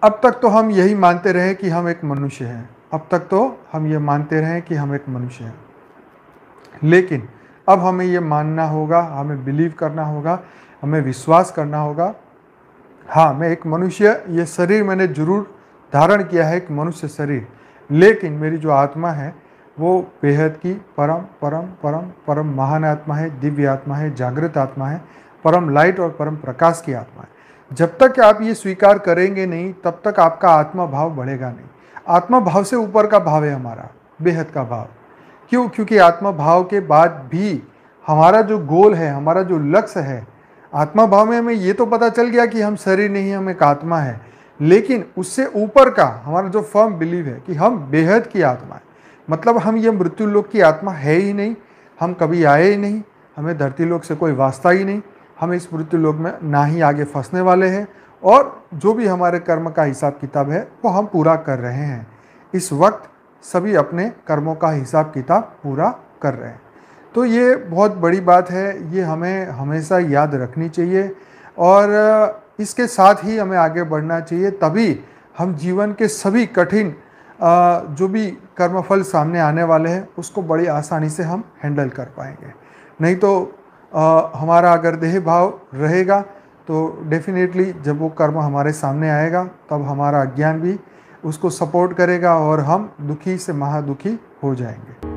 अब तक तो हम यही मानते रहे कि हम एक मनुष्य हैं, अब तक तो हम ये मानते रहे कि हम एक मनुष्य हैं, लेकिन अब हमें ये मानना होगा, हमें बिलीव करना होगा, हमें विश्वास करना होगा। हाँ, मैं एक मनुष्य, ये शरीर मैंने जरूर धारण किया है, एक मनुष्य शरीर, लेकिन मेरी जो आत्मा है वो बेहद की परम परम परम परम महान आत्मा है, दिव्य आत्मा है, जागृत आत्मा है, परम लाइट और परम प्रकाश की आत्मा है। जब तक आप ये स्वीकार करेंगे नहीं, तब तक आपका आत्मा भाव बढ़ेगा नहीं। आत्मा भाव से ऊपर का भाव है हमारा, बेहद का भाव। क्यों? क्योंकि आत्मा भाव के बाद भी हमारा जो गोल है, हमारा जो लक्ष्य है, आत्मा भाव में हमें ये तो पता चल गया कि हम शरीर नहीं, हम एक आत्मा है, लेकिन उससे ऊपर का हमारा जो फर्म बिलीव है कि हम बेहद की आत्मा है। मतलब हम ये मृत्यु लोक की आत्मा है ही नहीं, हम कभी आए ही नहीं, हमें धरती लोक से कोई वास्ता ही नहीं, हम इस मृत्यु लोक में ना ही आगे फंसने वाले हैं, और जो भी हमारे कर्म का हिसाब किताब है वो हम पूरा कर रहे हैं। इस वक्त सभी अपने कर्मों का हिसाब किताब पूरा कर रहे हैं। तो ये बहुत बड़ी बात है, ये हमें हमेशा याद रखनी चाहिए, और इसके साथ ही हमें आगे बढ़ना चाहिए। तभी हम जीवन के सभी कठिन जो भी कर्मफल सामने आने वाले हैं उसको बड़ी आसानी से हम हैंडल कर पाएंगे। नहीं तो हमारा अगर देह भाव रहेगा तो डेफिनेटली जब वो कर्म हमारे सामने आएगा तब हमारा अज्ञान भी उसको सपोर्ट करेगा और हम दुखी से महादुखी हो जाएंगे।